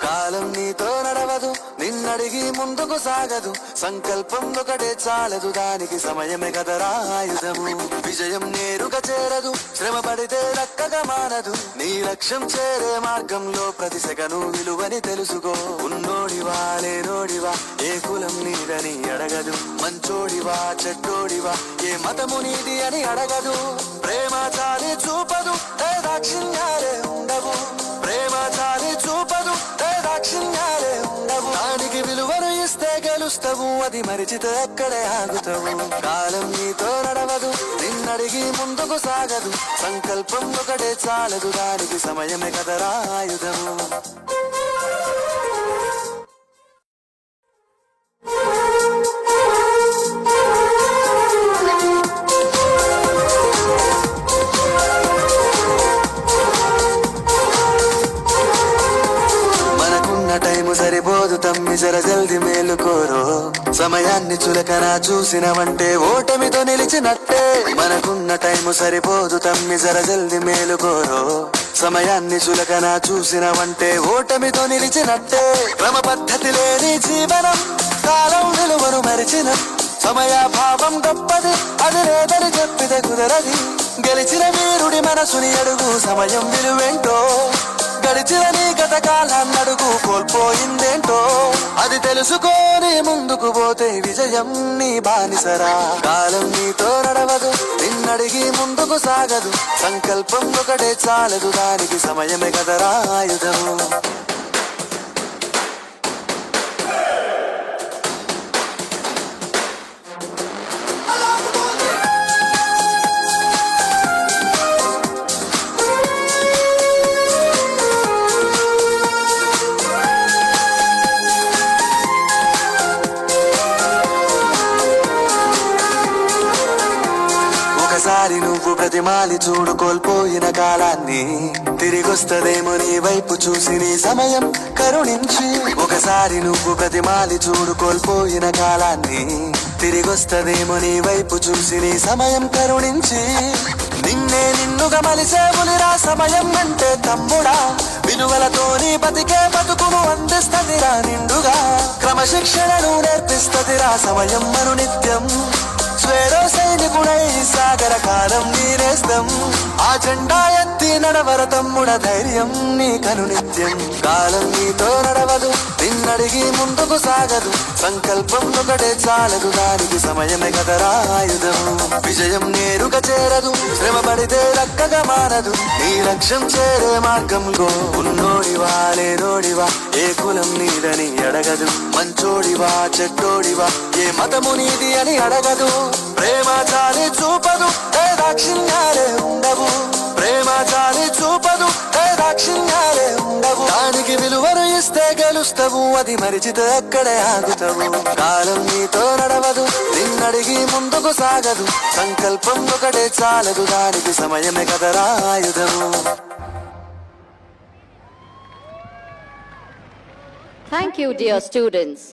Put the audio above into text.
కాలం నీతో నడవదు, నిన్నడిగి ముందుకు సాగదు. సంకల్పం ఒకటే చాలదు, దానికి సమయమే కదరా ఆయుధము. విజయం నేరుగా చేరదు, శ్రమ పడితే దక్కగా మానదు. నీ లక్ష్యం చేరే మార్గంలో ప్రతి సెకను విలువని తెలుసుకో. ఉన్నోడివా లేనోడివా, ఏ కులం నీదని అడగదు. మంచోడివా చెడ్డోడివా, ఏ మతము నీది అని అడగదు. ప్రేమ చాలి చూపదు, దాక్షిణ్యాలే ఉండవు. ప్రేమ చాలి చూపదు, దాక్షిణ్యాలే ఉండవు. దానికి విలువను ఇస్తే గెలుస్తావు, అది మరిచితే అక్కడే ఆగుతావు. కాలం నీతో నడవదు, నిన్నడిగి ముందుకు సాగదు. సంకల్పం ఒకటే చాలదు, దానికి సమయమే కదరా ఆయుధము. టైము సరిపోదు తమ్మి, జర జల్ది మేలుకోరో. సమయాన్ని చులకన చూసినవంటే ఓటమితో నిలిచినట్టే. మనకున్న టైము సరిపోదు తమ్మి, జర జల్ది మేలుకోరో. సమయాన్ని చులకన చూసినవంటే ఓటమితో నిలిచినట్టే. క్రమ పద్ధతి లేని జీవనం, కాలం విలువను మరిచిన. సమయాభావం గొప్పది, అది లేదని చెప్పితే కుదరది. గెలిచిన వీరుడి మనసుని అడుగు, సమయం విలువేంటో. గడిచిన నీ గత కాలాన్నడుగు, కోల్పోయిందేంటో. అది తెలుసుకోని ముందుకు పోతే విజయం నీ బానిసరా. కాలం నీతో నడవదు, నిన్నడిగి ముందుకు సాగదు. సంకల్పం ఒకటే చాలదు, దానికి సమయమే కదరా ఆయుధము. ఒకసారి నువ్వు ప్రతిమాలి చూడు కోల్పోయిన కాలాన్ని. తిరిగొస్తదేమో నీ వైపు చూసి నీ సమయం కరుణించి. ఒకసారి నువ్వు ప్రతిమాలి చూడు కోల్పోయిన కాలాన్ని. తిరిగొస్తదేమో నీ వైపు చూసి నీ సమయం కరుణించి. నిన్నే నిన్నుగా మలిసేవులిరా సమయం అంటే తమ్ముడా. విలువలతోని బతికే బతుకును అందిస్తదిరా నిండుగా. క్రమశిక్షణను నేర్పిస్తదిరా సమయం మను నిత్యం. స్వేరో సైనికుడై సాగర కాలం నీరేస్తం. ఆ జెండా ఎత్తి నడవర తమ్ముడ, ధైర్యం నీ కను నిత్యం. కాలం నీతో నడవదు, నిన్నడిగి ముందుకు సాగదు. సంకల్పం ఒకటే చాలదు, దానికి సమయమే కదరా ఆయుధము. విజయం నేరుగా చేరదు, శ్రమ పడితే దక్కగా మానదు. నీ లక్ష్యం చేరే మార్గంలో ఉన్నోడివా లేనోడివా, ఏ కులం నీదని అడగదు. మంచోడివా చెడ్డోడివా, ఏ మతము నీది అని అడగదు. ప్రేమ చాలి చూపదు, దాక్షిణ్యాలే ఉండవు. ప్రేమ చాలి చూపదు, దాక్షిణ్యాలే ఉండవు. దానికి విలువను ఇస్తే గెలుస్తావు, అది మరిచితే అక్కడే ఆగుతావు. కాలం నీతో నడవదు, నిన్నడిగి ముందుకు సాగదు. సంకల్పం ఒకటే చాలదు, దానికి సమయమే కదరా ఆయుధము. Thank you, dear students.